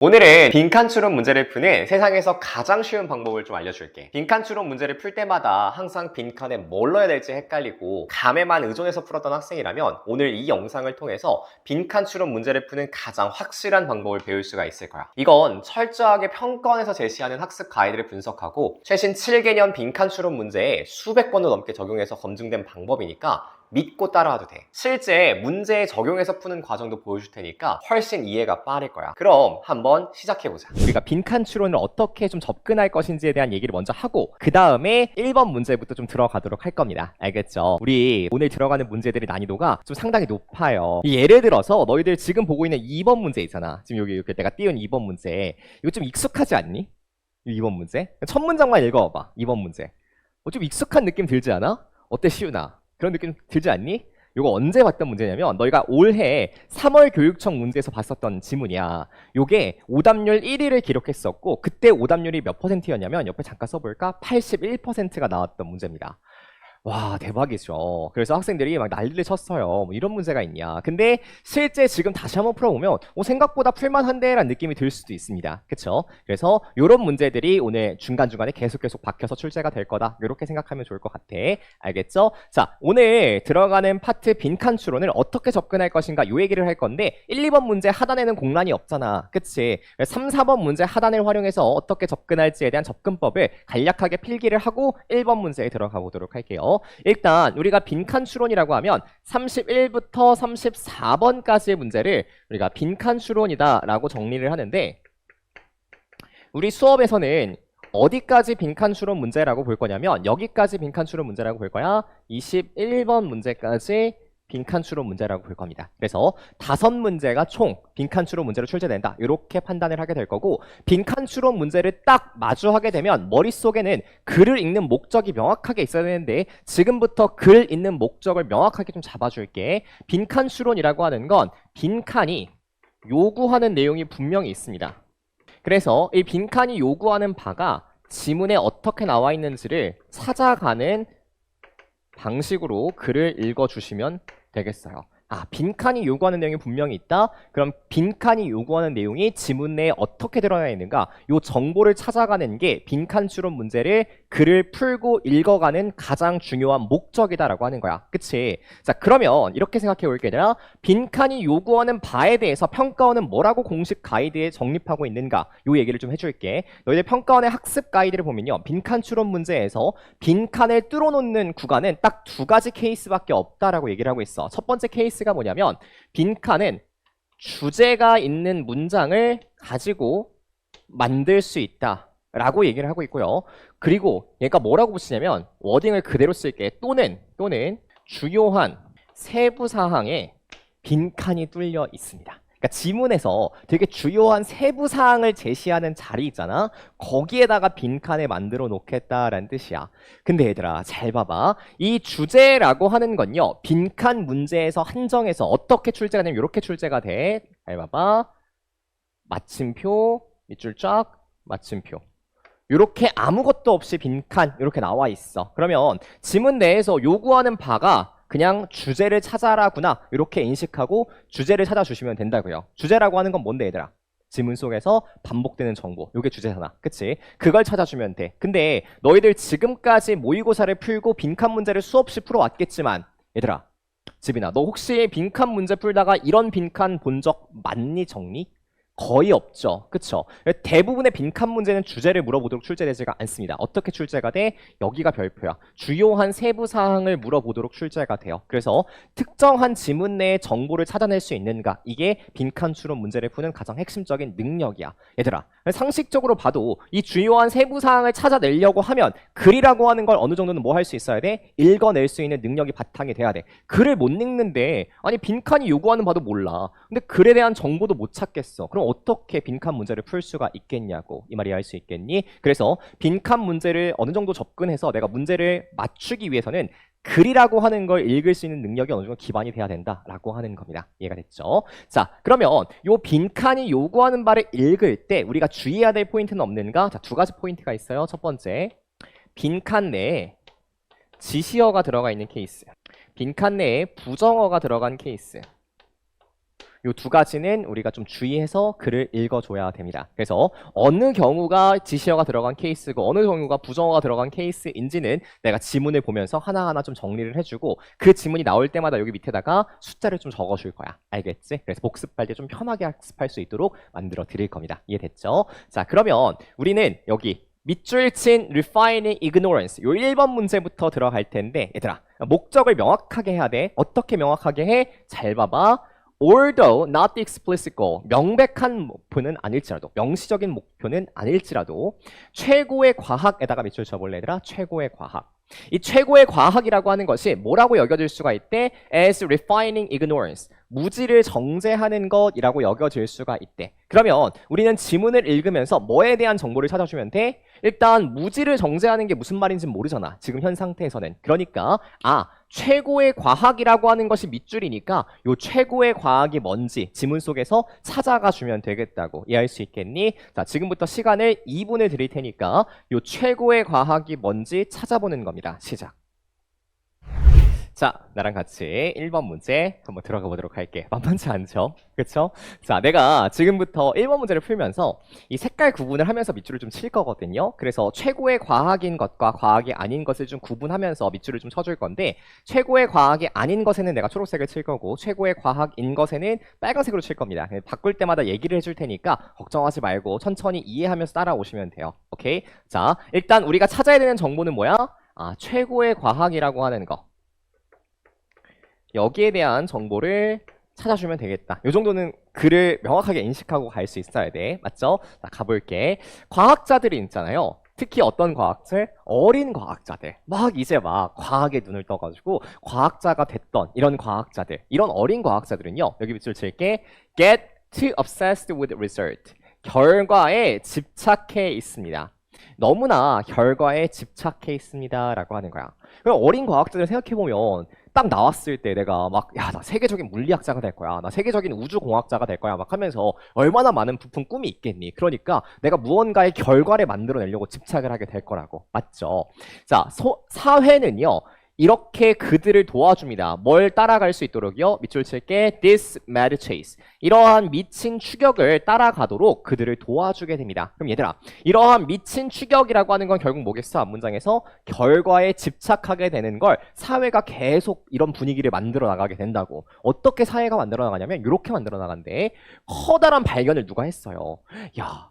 오늘은 빈칸 추론 문제를 푸는 세상에서 가장 쉬운 방법을 좀 알려줄게. 빈칸 추론 문제를 풀 때마다 항상 빈칸에 뭘 넣어야 될지 헷갈리고 감에만 의존해서 풀었던 학생이라면 오늘 이 영상을 통해서 빈칸 추론 문제를 푸는 가장 확실한 방법을 배울 수가 있을 거야. 이건 철저하게 평가원에서 제시하는 학습 가이드를 분석하고 최신 7개년 빈칸 추론 문제에 수백 번도 넘게 적용해서 검증된 방법이니까 믿고 따라와도 돼. 실제 문제에 적용해서 푸는 과정도 보여줄 테니까 훨씬 이해가 빠를 거야. 그럼 한번 시작해보자. 우리가 빈칸 추론을 어떻게 좀 접근할 것인지에 대한 얘기를 먼저 하고 그 다음에 1번 문제부터 좀 들어가도록 할 겁니다. 알겠죠? 우리 오늘 들어가는 문제들의 난이도가 좀 상당히 높아요. 예를 들어서 너희들 지금 보고 있는 2번 문제 있잖아. 지금 여기 이렇게 내가 띄운 2번 문제. 이거 좀 익숙하지 않니? 2번 문제? 첫 문장만 읽어봐. 2번 문제. 좀 익숙한 느낌 들지 않아? 어때 시윤아? 그런 느낌 들지 않니? 이거 언제 봤던 문제냐면 너희가 올해 3월 교육청 문제에서 봤었던 지문이야. 요게 오답률 1위를 기록했었고 그때 오답률이 몇 %였냐면 옆에 잠깐 써볼까? 81%가 나왔던 문제입니다. 와 대박이죠. 그래서 학생들이 막 난리를 쳤어요. 뭐 이런 문제가 있냐. 근데 실제 지금 다시 한번 풀어보면 생각보다 풀만한데 라는 느낌이 들 수도 있습니다. 그쵸? 그래서 이런 문제들이 오늘 중간중간에 계속 박혀서 출제가 될 거다. 이렇게 생각하면 좋을 것 같아. 알겠죠? 자, 오늘 들어가는 파트 빈칸 추론을 어떻게 접근할 것인가 요 얘기를 할 건데 1, 2번 문제 하단에는 공란이 없잖아. 그치? 3, 4번 문제 하단을 활용해서 어떻게 접근할지에 대한 접근법을 간략하게 필기를 하고 1번 문제에 들어가 보도록 할게요. 일단 우리가 빈칸 추론이라고 하면 31부터 34번까지의 문제를 우리가 빈칸 추론이다 라고 정리를 하는데 우리 수업에서는 어디까지 빈칸 추론 문제라고 볼 거냐면 여기까지 빈칸 추론 문제라고 볼 거야. 21번 문제까지 빈칸 추론 문제라고 볼 겁니다. 그래서 5문제가 총 빈칸 추론 문제로 출제된다. 이렇게 판단을 하게 될 거고 빈칸 추론 문제를 딱 마주하게 되면 머릿속에는 글을 읽는 목적이 명확하게 있어야 되는데 지금부터 글 읽는 목적을 명확하게 좀 잡아줄게. 빈칸 추론이라고 하는 건 빈칸이 요구하는 내용이 분명히 있습니다. 그래서 이 빈칸이 요구하는 바가 지문에 어떻게 나와 있는지를 찾아가는 방식으로 글을 읽어주시면 되겠어요. 빈칸이 요구하는 내용이 분명히 있다? 그럼 빈칸이 요구하는 내용이 지문 내에 어떻게 드러나 있는가? 요 정보를 찾아가는 게 빈칸 추론 문제를 글을 풀고 읽어가는 가장 중요한 목적이다라고 하는 거야. 그치? 자, 그러면 이렇게 생각해 볼게 얘들아. 빈칸이 요구하는 바에 대해서 평가원은 뭐라고 공식 가이드에 정립하고 있는가? 요 얘기를 좀 해줄게. 너희들 평가원의 학습 가이드를 보면요. 빈칸 추론 문제에서 빈칸을 뚫어놓는 구간은 딱 2가지 케이스밖에 없다라고 얘기를 하고 있어. 첫 번째 케이스가 뭐냐면 빈칸은 주제가 있는 문장을 가지고 만들 수 있다 라고 얘기를 하고 있고요. 그리고 얘가 뭐라고 붙이냐면 워딩을 그대로 쓸게. 또는 주요한 세부사항에 빈칸이 뚫려 있습니다. 그러니까 지문에서 되게 주요한 세부사항을 제시하는 자리 있잖아. 거기에다가 빈칸을 만들어 놓겠다라는 뜻이야. 근데 얘들아 잘 봐봐. 이 주제라고 하는 건요. 빈칸 문제에서 한정해서 어떻게 출제가 되면 이렇게 출제가 돼. 잘 봐봐. 마침표 밑줄 쫙 마침표. 이렇게 아무것도 없이 빈칸 이렇게 나와 있어. 그러면 지문 내에서 요구하는 바가 그냥 주제를 찾아라구나 이렇게 인식하고 주제를 찾아주시면 된다고요. 주제라고 하는 건 뭔데 얘들아? 지문 속에서 반복되는 정보. 이게 주제잖아. 그치? 그걸 찾아주면 돼. 근데 너희들 지금까지 모의고사를 풀고 빈칸 문제를 수없이 풀어왔겠지만 얘들아 지빈아 너 혹시 빈칸 문제 풀다가 이런 빈칸 본 적 많니 적니? 거의 없죠. 그쵸? 대부분의 빈칸 문제는 주제를 물어보도록 출제되지가 않습니다. 어떻게 출제가 돼? 여기가 별표야. 주요한 세부사항을 물어보도록 출제가 돼요. 그래서 특정한 지문 내의 정보를 찾아낼 수 있는가? 이게 빈칸 추론 문제를 푸는 가장 핵심적인 능력이야. 얘들아, 상식적으로 봐도 이 주요한 세부사항을 찾아내려고 하면 글이라고 하는 걸 어느 정도는 뭐 할 수 있어야 돼? 읽어낼 수 있는 능력이 바탕이 돼야 돼. 글을 못 읽는데 아니 빈칸이 요구하는 바도 몰라. 근데 글에 대한 정보도 못 찾겠어. 그럼 어떻게 빈칸 문제를 풀 수가 있겠냐고 이 말이 할 수 있겠니? 그래서 빈칸 문제를 어느 정도 접근해서 내가 문제를 맞추기 위해서는 글이라고 하는 걸 읽을 수 있는 능력이 어느 정도 기반이 돼야 된다라고 하는 겁니다. 이해가 됐죠? 자, 그러면 요 빈칸이 요구하는 바를 읽을 때 우리가 주의해야 될 포인트는 없는가? 자, 2가지 포인트가 있어요. 첫 번째, 빈칸 내에 지시어가 들어가 있는 케이스, 빈칸 내에 부정어가 들어간 케이스. 이 두 가지는 우리가 좀 주의해서 글을 읽어줘야 됩니다. 그래서 어느 경우가 지시어가 들어간 케이스고 어느 경우가 부정어가 들어간 케이스인지는 내가 지문을 보면서 하나하나 좀 정리를 해주고 그 지문이 나올 때마다 여기 밑에다가 숫자를 좀 적어줄 거야. 알겠지? 그래서 복습할 때 좀 편하게 학습할 수 있도록 만들어 드릴 겁니다. 이해됐죠? 자, 그러면 우리는 여기 밑줄 친 refining ignorance 요 1번 문제부터 들어갈 텐데 얘들아 목적을 명확하게 해야 돼. 어떻게 명확하게 해? 잘 봐봐. Although not the explicit goal 명백한 목표는 아닐지라도 명시적인 목표는 아닐지라도 최고의 과학에다가 밑줄 쳐볼래 얘들아. 최고의 과학. 이 최고의 과학이라고 하는 것이 뭐라고 여겨질 수가 있대? As refining ignorance 무지를 정제하는 것이라고 여겨질 수가 있대. 그러면 우리는 지문을 읽으면서 뭐에 대한 정보를 찾아주면 돼? 일단 무지를 정제하는 게 무슨 말인지 모르잖아. 지금 현 상태에서는. 그러니까 최고의 과학이라고 하는 것이 밑줄이니까 요 최고의 과학이 뭔지 지문 속에서 찾아가 주면 되겠다고. 이해할 수 있겠니? 자, 지금부터 시간을 2분을 드릴 테니까 요 최고의 과학이 뭔지 찾아보는 겁니다. 시작. 자, 나랑 같이 1번 문제 한번 들어가 보도록 할게. 만만치 않죠? 그쵸? 자, 내가 지금부터 1번 문제를 풀면서 이 색깔 구분을 하면서 밑줄을 좀 칠 거거든요. 그래서 최고의 과학인 것과 과학이 아닌 것을 좀 구분하면서 밑줄을 좀 쳐줄 건데 최고의 과학이 아닌 것에는 내가 초록색을 칠 거고 최고의 과학인 것에는 빨간색으로 칠 겁니다. 바꿀 때마다 얘기를 해줄 테니까 걱정하지 말고 천천히 이해하면서 따라오시면 돼요. 오케이? 자, 일단 우리가 찾아야 되는 정보는 뭐야? 최고의 과학이라고 하는 거. 여기에 대한 정보를 찾아주면 되겠다. 이 정도는 글을 명확하게 인식하고 갈 수 있어야 돼. 맞죠? 자, 가볼게. 과학자들이 있잖아요. 특히 어떤 과학들? 어린 과학자들. 이제 과학에 눈을 떠가지고 과학자가 됐던 이런 과학자들. 이런 어린 과학자들은요. 여기 밑줄 칠게. Get too obsessed with research. 결과에 집착해 있습니다. 너무나 결과에 집착해 있습니다. 라고 하는 거야. 그럼 어린 과학자들 생각해보면 딱 나왔을 때 내가 나 세계적인 물리학자가 될 거야. 나 세계적인 우주공학자가 될 거야. 하면서 얼마나 많은 부푼 꿈이 있겠니? 그러니까 내가 무언가의 결과를 만들어내려고 집착을 하게 될 거라고. 맞죠? 자, 사회는요. 이렇게 그들을 도와줍니다. 뭘 따라갈 수 있도록요? 밑줄 칠게. This mad chase. 이러한 미친 추격을 따라가도록 그들을 도와주게 됩니다. 그럼 얘들아, 이러한 미친 추격이라고 하는 건 결국 뭐겠어? 앞문장에서 결과에 집착하게 되는 걸 사회가 계속 이런 분위기를 만들어 나가게 된다고. 어떻게 사회가 만들어 나가냐면 이렇게 만들어 나간대. 커다란 발견을 누가 했어요. 야,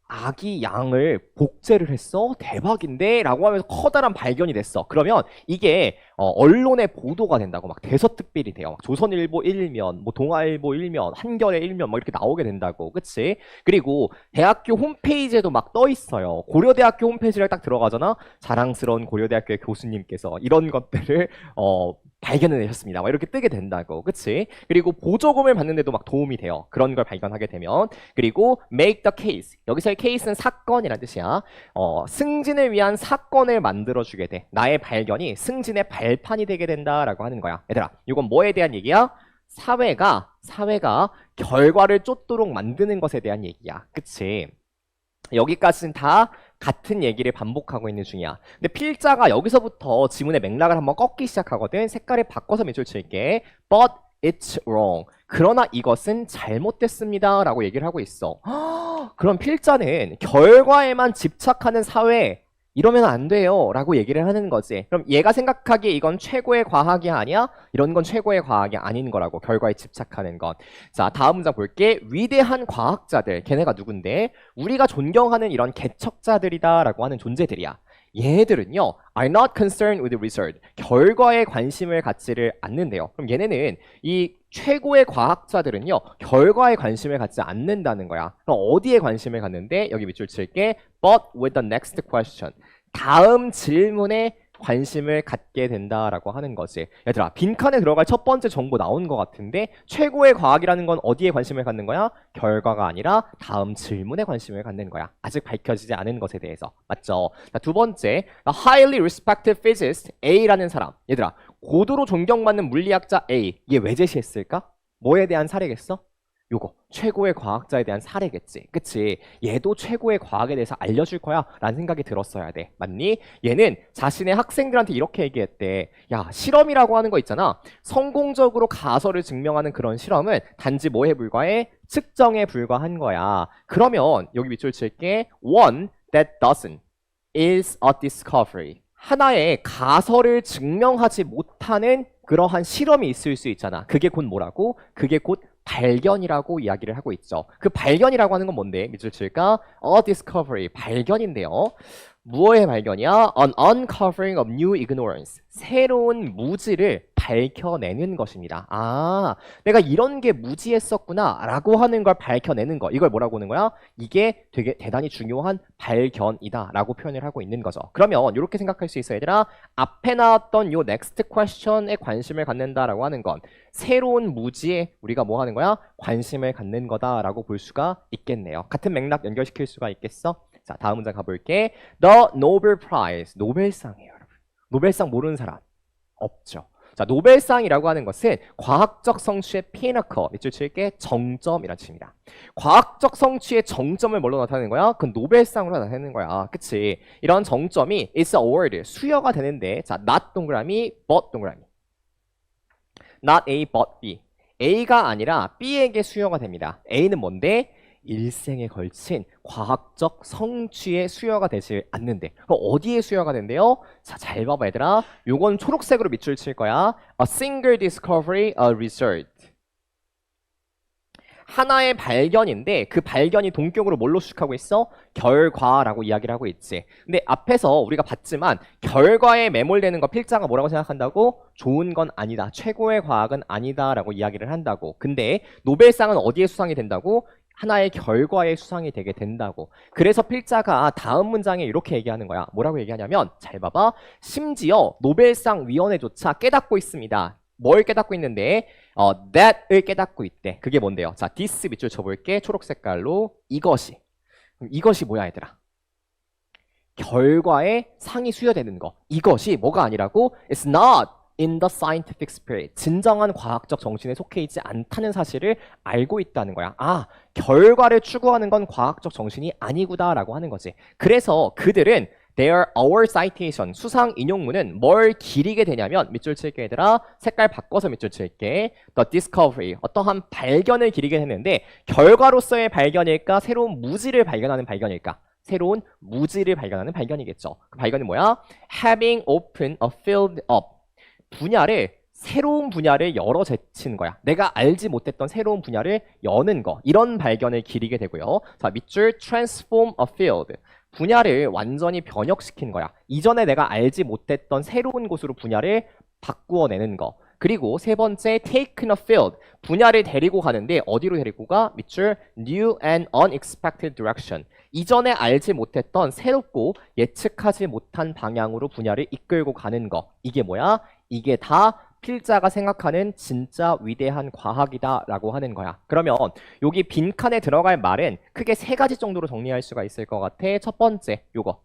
아기 양을 복제를 했어? 대박인데? 라고 하면서 커다란 발견이 됐어. 그러면 이게 언론에 보도가 된다고. 대서특필이 돼요. 조선일보 1면, 동아일보 1면, 한겨레 1면 이렇게 나오게 된다고. 그치? 그리고 대학교 홈페이지에도 떠 있어요. 고려대학교 홈페이지를 딱 들어가잖아? 자랑스러운 고려대학교의 교수님께서 이런 것들을 발견해내셨습니다. 이렇게 뜨게 된다고. 그치? 그리고 보조금을 받는데도 도움이 돼요. 그런 걸 발견하게 되면. 그리고 make the case. 여기서의 case는 사건이라는 뜻이야. 승진을 위한 사건을 만들어주게 돼. 나의 발견이 승진의 발판이 되게 된다라고 하는 거야. 얘들아, 이건 뭐에 대한 얘기야? 사회가 결과를 쫓도록 만드는 것에 대한 얘기야. 그치? 여기까지는 다 같은 얘기를 반복하고 있는 중이야. 근데 필자가 여기서부터 지문의 맥락을 한번 꺾기 시작하거든. 색깔을 바꿔서 밑줄 칠게. But it's wrong. 그러나 이것은 잘못됐습니다. 라고 얘기를 하고 있어. 그럼 필자는 결과에만 집착하는 사회, 이러면 안 돼요 라고 얘기를 하는 거지. 그럼 얘가 생각하기에 이건 최고의 과학이 아니야? 이런 건 최고의 과학이 아닌 거라고. 결과에 집착하는 건. 자, 다음 문장 볼게. 위대한 과학자들, 걔네가 누군데? 우리가 존경하는 이런 개척자들이다 라고 하는 존재들이야. 얘네들은요, are not concerned with research. 결과에 관심을 갖지를 않는데요. 그럼 얘네는 이 최고의 과학자들은요, 결과에 관심을 갖지 않는다는 거야. 그럼 어디에 관심을 갖는데? 여기 밑줄 칠게. But with the next question. 다음 질문에 관심을 갖게 된다라고 하는 거지. 얘들아, 빈칸에 들어갈 첫 번째 정보 나온 것 같은데 최고의 과학이라는 건 어디에 관심을 갖는 거야? 결과가 아니라 다음 질문에 관심을 갖는 거야. 아직 밝혀지지 않은 것에 대해서. 맞죠? 자, 두 번째, A highly respected physicist A라는 사람. 얘들아, 고도로 존경받는 물리학자 A. 얘 왜 제시했을까? 뭐에 대한 사례겠어? 요거 최고의 과학자에 대한 사례겠지. 그치? 얘도 최고의 과학에 대해서 알려줄 거야 라는 생각이 들었어야 돼. 맞니? 얘는 자신의 학생들한테 이렇게 얘기했대. 야, 실험이라고 하는 거 있잖아. 성공적으로 가설을 증명하는 그런 실험은 단지 뭐에 불과해? 측정에 불과한 거야. 그러면 여기 밑줄 칠게. One that doesn't is a discovery. 하나의 가설을 증명하지 못하는 그러한 실험이 있을 수 있잖아. 그게 곧 뭐라고? 그게 곧 발견이라고 이야기를 하고 있죠. 그 발견이라고 하는 건 뭔데? 밑줄 칠까? A discovery, 발견인데요. 무엇의 발견이야? An uncovering of new ignorance. 새로운 무지를 밝혀내는 것입니다. 아, 내가 이런 게 무지했었구나 라고 하는 걸 밝혀내는 거. 이걸 뭐라고 하는 거야? 이게 되게 대단히 중요한 발견이다 라고 표현을 하고 있는 거죠. 그러면 이렇게 생각할 수 있어 얘들아. 앞에 나왔던 요 next question에 관심을 갖는다라고 하는 건 새로운 무지에 우리가 뭐 하는 거야? 관심을 갖는 거다라고 볼 수가 있겠네요. 같은 맥락 연결시킬 수가 있겠어? 자, 다음 문장 가볼게. The Nobel Prize, 노벨상이에요, 여러분. 노벨상 모르는 사람 없죠. 자, 노벨상이라고 하는 것은 과학적 성취의 피너커, 밑줄 칠게, 정점이라는 뜻입니다. 과학적 성취의 정점을 뭘로 나타내는 거야? 그건 노벨상으로 나타내는 거야. 그치? 이런 정점이 is award, 수여가 되는데, 자, not 동그라미, but 동그라미. not A, but B. A가 아니라 B에게 수여가 됩니다. A는 뭔데? 일생에 걸친 과학적 성취의 수여가 되지 않는데 그럼 어디에 수여가 된대요? 자, 잘 봐봐 얘들아. 요건 초록색으로 밑줄 칠 거야. A single discovery, a result. 하나의 발견인데 그 발견이 동격으로 뭘로 수식하고 있어? 결과라고 이야기를 하고 있지. 근데 앞에서 우리가 봤지만 결과에 매몰되는 거 필자가 뭐라고 생각한다고? 좋은 건 아니다. 최고의 과학은 아니다 라고 이야기를 한다고. 근데 노벨상은 어디에 수상이 된다고? 하나의 결과에 수상이 되게 된다고. 그래서 필자가 다음 문장에 이렇게 얘기하는 거야. 뭐라고 얘기하냐면 잘 봐봐. 심지어 노벨상 위원회조차 깨닫고 있습니다. 뭘 깨닫고 있는데 that을 깨닫고 있대. 그게 뭔데요? 자, this 밑줄 쳐볼게. 초록 색깔로 이것이. 그럼 이것이 뭐야 얘들아? 결과에 상이 수여되는 거. 이것이 뭐가 아니라고? It's not in the scientific spirit. 진정한 과학적 정신에 속해 있지 않다는 사실을 알고 있다는 거야. 아, 결과를 추구하는 건 과학적 정신이 아니구나라고 하는 거지. 그래서 그들은 their our citation, 수상 인용문은 뭘 기리게 되냐면 밑줄 칠게 얘들아. 색깔 바꿔서 밑줄 칠게. the discovery, 어떠한 발견을 기리게 했는데 결과로서의 발견일까? 새로운 무지를 발견하는 발견일까? 새로운 무지를 발견하는 발견이겠죠. 그 발견이 뭐야? having opened a field up. 분야를 새로운 분야를 열어 제치는 거야. 내가 알지 못했던 새로운 분야를 여는 거. 이런 발견을 기리게 되고요. 자, 밑줄 transform a field. 분야를 완전히 변혁시킨 거야. 이전에 내가 알지 못했던 새로운 곳으로 분야를 바꾸어내는 거. 그리고 세 번째 taken a field. 분야를 데리고 가는데 어디로 데리고 가? 밑줄 new and unexpected direction. 이전에 알지 못했던 새롭고 예측하지 못한 방향으로 분야를 이끌고 가는 거. 이게 뭐야? 이게 다 필자가 생각하는 진짜 위대한 과학이다 라고 하는 거야. 그러면 여기 빈칸에 들어갈 말은 크게 세 가지 정도로 정리할 수가 있을 것 같아. 첫 번째 요거,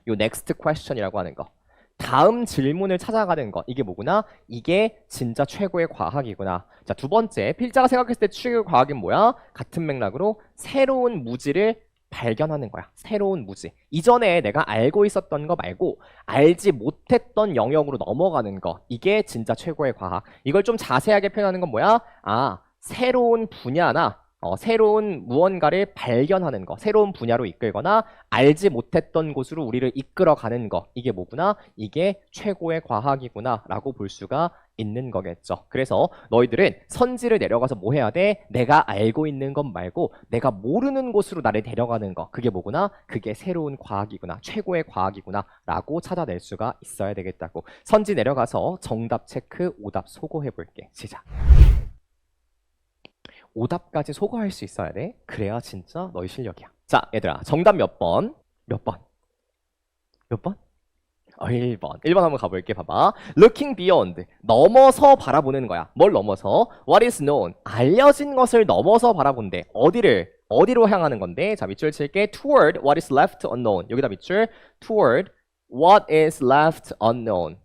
요 next question이라고 하는 거, 다음 질문을 찾아가는 거. 이게 뭐구나? 이게 진짜 최고의 과학이구나. 자, 두 번째, 필자가 생각했을 때 최고의 과학은 뭐야? 같은 맥락으로 새로운 무지를 발견하는 거야. 새로운 무지. 이전에 내가 알고 있었던 거 말고 알지 못했던 영역으로 넘어가는 거. 이게 진짜 최고의 과학. 이걸 좀 자세하게 표현하는 건 뭐야? 아, 새로운 분야나 새로운 무언가를 발견하는 거. 새로운 분야로 이끌거나 알지 못했던 곳으로 우리를 이끌어가는 거. 이게 뭐구나? 이게 최고의 과학이구나 라고 볼 수가 있는 거겠죠. 그래서 너희들은 선지를 내려가서 뭐 해야 돼? 내가 알고 있는 것 말고 내가 모르는 곳으로 나를 데려가는 거. 그게 뭐구나? 그게 새로운 과학이구나. 최고의 과학이구나 라고 찾아낼 수가 있어야 되겠다고. 선지 내려가서 정답 체크, 오답 소거해 볼게. 시작. 오답까지 소거할 수 있어야 돼. 그래야 진짜 너희 실력이야. 자, 얘들아, 정답 몇 번? 몇 번? 몇 번? 1번. 1번 한번 가볼게. 봐봐. Looking beyond. 넘어서 바라보는 거야. 뭘 넘어서? What is known. 알려진 것을 넘어서 바라본대. 어디로 향하는 건데? 자, 밑줄 칠게. Toward what is left unknown. 여기다 밑줄. Toward what is left unknown.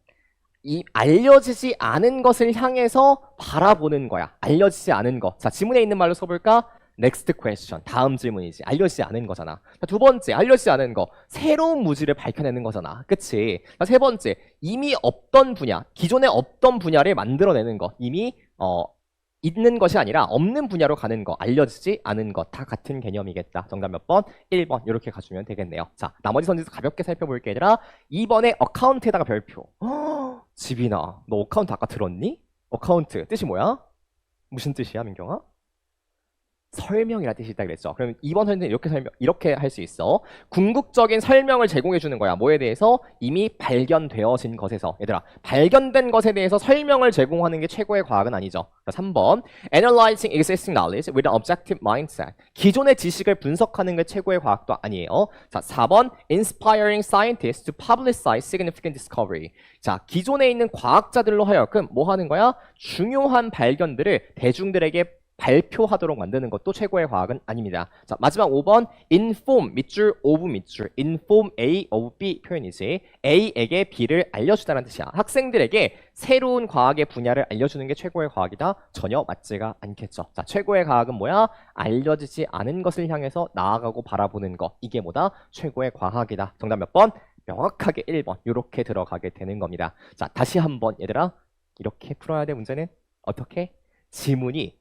이 알려지지 않은 것을 향해서 바라보는 거야. 알려지지 않은 거. 자, 지문에 있는 말로 써볼까? next question. 다음 질문이지. 알려지지 않은 거잖아. 자, 두 번째, 알려지지 않은 거. 새로운 무지를 밝혀내는 거잖아. 그치? 자, 세 번째, 이미 없던 분야. 기존에 없던 분야를 만들어내는 거. 이미, 있는 것이 아니라 없는 분야로 가는 거. 알려지지 않은 거. 다 같은 개념이겠다. 정답 몇 번? 1번. 이렇게 가주면 되겠네요. 자, 나머지 선지도 가볍게 살펴볼게, 얘들아. 2번에 어카운트에다가 별표. 지빈아, 너 어카운트 아까 들었니? 어카운트 뜻이 뭐야? 무슨 뜻이야, 민경아? 설명이라 뜻이 있다 그랬죠. 그럼 이번 선생님 이렇게 할 수 있어. 궁극적인 설명을 제공해 주는 거야. 뭐에 대해서? 이미 발견되어진 것에서. 얘들아, 발견된 것에 대해서 설명을 제공하는 게 최고의 과학은 아니죠. 자, 3번. Analyzing existing knowledge with an objective mindset. 기존의 지식을 분석하는 게 최고의 과학도 아니에요. 자, 4번. Inspiring scientists to publicize significant discovery. 자, 기존에 있는 과학자들로 하여금 뭐 하는 거야? 중요한 발견들을 대중들에게 발표하도록 만드는 것도 최고의 과학은 아닙니다. 자, 마지막 5번 inform 밑줄 of 밑줄 inform A of B 표현이지. A에게 B를 알려주다는 뜻이야. 학생들에게 새로운 과학의 분야를 알려주는 게 최고의 과학이다? 전혀 맞지가 않겠죠. 자, 최고의 과학은 뭐야? 알려지지 않은 것을 향해서 나아가고 바라보는 거. 이게 뭐다? 최고의 과학이다. 정답 몇 번? 명확하게 1번. 이렇게 들어가게 되는 겁니다. 자, 다시 한번 얘들아, 이렇게 풀어야 돼. 문제는 어떻게? 지문이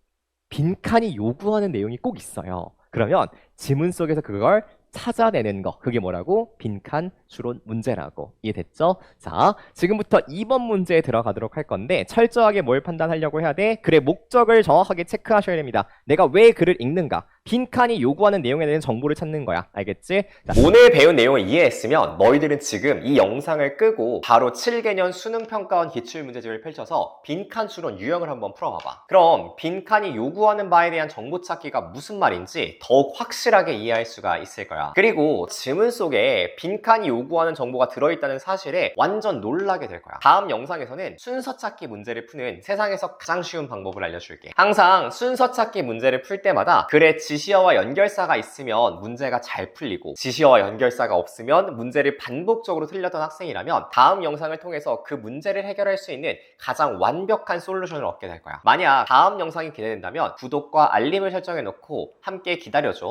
빈칸이 요구하는 내용이 꼭 있어요. 그러면 지문 속에서 그걸 찾아내는 거. 그게 뭐라고? 빈칸 추론 문제라고. 이해됐죠? 자, 지금부터 2번 문제에 들어가도록 할 건데 철저하게 뭘 판단하려고 해야 돼? 글의 목적을 정확하게 체크하셔야 됩니다. 내가 왜 글을 읽는가? 빈칸이 요구하는 내용에 대한 정보를 찾는 거야. 알겠지? 자, 오늘 배운 내용을 이해했으면 너희들은 지금 이 영상을 끄고 바로 7개년 수능평가원 기출문제집을 펼쳐서 빈칸 추론 유형을 한번 풀어봐봐. 그럼 빈칸이 요구하는 바에 대한 정보 찾기가 무슨 말인지 더욱 확실하게 이해할 수가 있을 거야. 그리고 지문 속에 빈칸이 요구하는 정보가 들어있다는 사실에 완전 놀라게 될 거야. 다음 영상에서는 순서 찾기 문제를 푸는 세상에서 가장 쉬운 방법을 알려줄게. 항상 순서 찾기 문제를 풀 때마다 글의 지시어와 연결사가 있으면 문제가 잘 풀리고 지시어와 연결사가 없으면 문제를 반복적으로 틀렸던 학생이라면 다음 영상을 통해서 그 문제를 해결할 수 있는 가장 완벽한 솔루션을 얻게 될 거야. 만약 다음 영상이 기대된다면 구독과 알림을 설정해 놓고 함께 기다려줘.